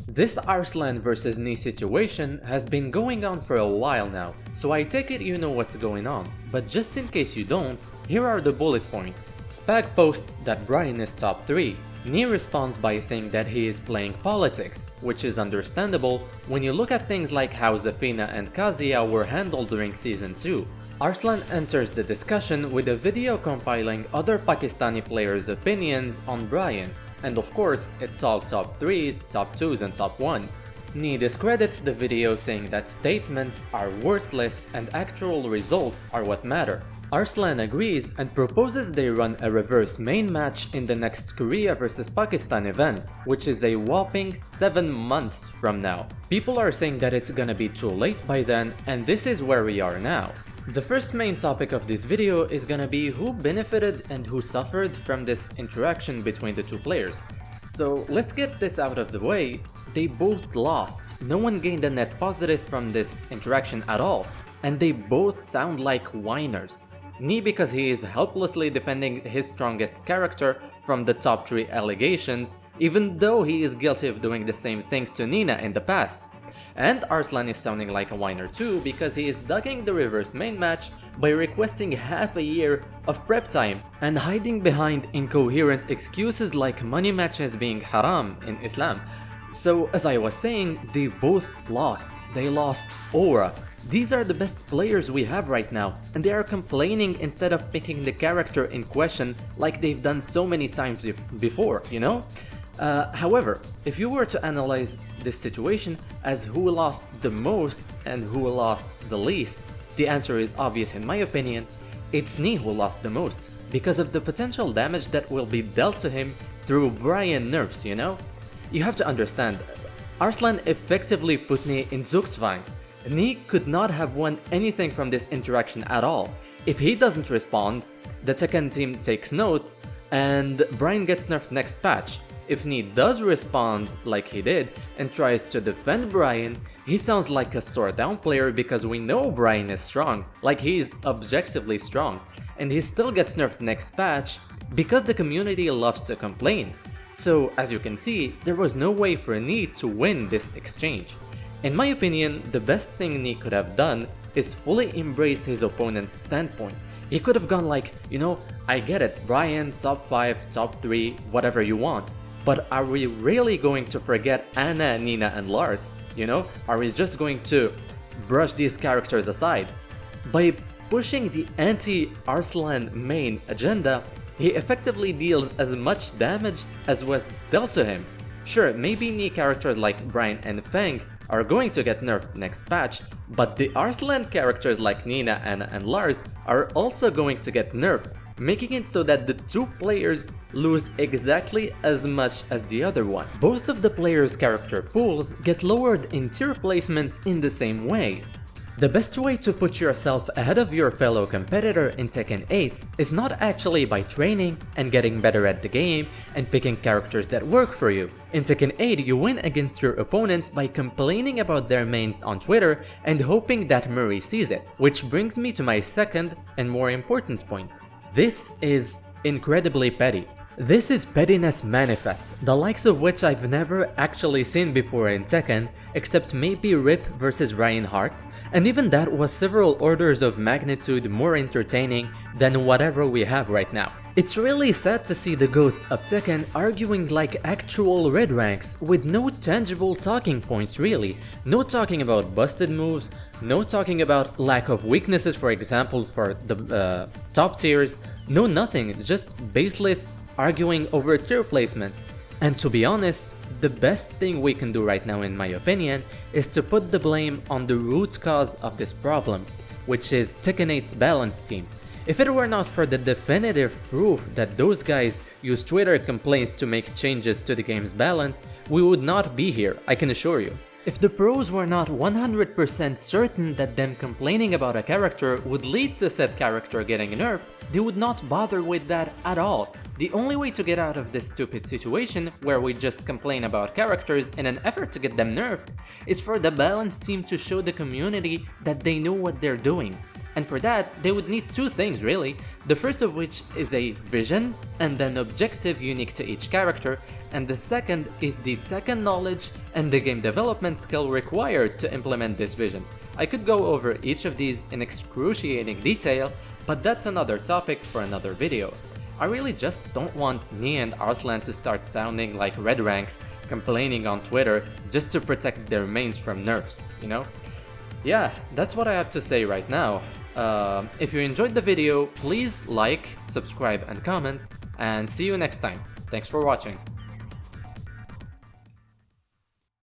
This Arslan vs Knee situation has been going on for a while now, so I take it you know what's going on, but just in case you don't, here are the bullet points. Spag posts that Brian is top 3. Knee responds by saying that he is playing politics, which is understandable when you look at things like how Zafina and Kazia were handled during Season 2. Arslan enters the discussion with a video compiling other Pakistani players' opinions on Brian, and of course, it's all top 3s, top 2s and top 1s. Knee discredits the video saying that statements are worthless and actual results are what matter. Arslan agrees and proposes they run a reverse main match in the next Korea vs Pakistan event, which is a whopping 7 months from now. People are saying that it's gonna be too late by then, and this is where we are now. The first main topic of this video is gonna be who benefited and who suffered from this interaction between the two players. So let's get this out of the way. They both lost. No one gained a net positive from this interaction at all, and they both sound like whiners. Knee because he is helplessly defending his strongest character from the top 3 allegations, even though he is guilty of doing the same thing to Nina in the past. And Arslan is sounding like a whiner too because he is ducking the reverse main match by requesting half a year of prep time and hiding behind incoherent excuses like money matches being haram in Islam. So as I was saying, they both lost. They lost aura. These are the best players we have right now, and they are complaining instead of picking the character in question like they've done so many times before, you know? However, if you were to analyze this situation as who lost the most and who lost the least, the answer is obvious in my opinion. It's Knee who lost the most, because of the potential damage that will be dealt to him through Brian nerfs, you know? You have to understand, Arslan effectively put Knee in Zugzwang. Knee could not have won anything from this interaction at all. If he doesn't respond, the Tekken team takes notes, and Brian gets nerfed next patch. If Knee does respond like he did and tries to defend Brian, he sounds like a sword down player because we know Brian is strong, like he's objectively strong, and he still gets nerfed next patch because the community loves to complain. So as you can see, there was no way for Knee to win this exchange. In my opinion, the best thing Knee could have done is fully embrace his opponent's standpoint. He could have gone like, you know, I get it, Brian, top 5, top 3, whatever you want. But are we really going to forget Anna, Nina and Lars? You know, are we just going to brush these characters aside? By pushing the anti-Arslan main agenda, he effectively deals as much damage as was dealt to him. Sure, maybe Knee characters like Brian and Feng are going to get nerfed next patch, but the Arslan characters like Nina, Anna and Lars are also going to get nerfed, making it so that the two players lose exactly as much as the other one. Both of the players' character pools get lowered in tier placements in the same way. The best way to put yourself ahead of your fellow competitor in Tekken 8 is not actually by training and getting better at the game and picking characters that work for you. In Tekken 8 you win against your opponent by complaining about their mains on Twitter and hoping that Murray sees it. Which brings me to my second and more important point. This is incredibly petty. This is pettiness manifest, the likes of which I've never actually seen before in Tekken, except maybe Rip vs Reinhardt, and even that was several orders of magnitude more entertaining than whatever we have right now. It's really sad to see the goats of Tekken arguing like actual red ranks, with no tangible talking points really, no talking about busted moves, no talking about lack of weaknesses for example for the top tiers, no nothing, just baseless arguing over tier placements. And to be honest, the best thing we can do right now in my opinion is to put the blame on the root cause of this problem, which is Tekken 8's balance team. If it were not for the definitive proof that those guys use Twitter complaints to make changes to the game's balance, we would not be here, I can assure you. If the pros were not 100% certain that them complaining about a character would lead to said character getting nerfed, they would not bother with that at all. The only way to get out of this stupid situation, where we just complain about characters in an effort to get them nerfed, is for the balance team to show the community that they know what they're doing. And for that, they would need two things really, the first of which is a vision and an objective unique to each character, and the second is the tech and knowledge and the game development skill required to implement this vision. I could go over each of these in excruciating detail, but that's another topic for another video. I really just don't want me and Arslan to start sounding like red ranks complaining on Twitter just to protect their mains from nerfs, you know? Yeah, that's what I have to say right now. If you enjoyed the video, please like, subscribe and comment, and see you next time. Thanks for watching.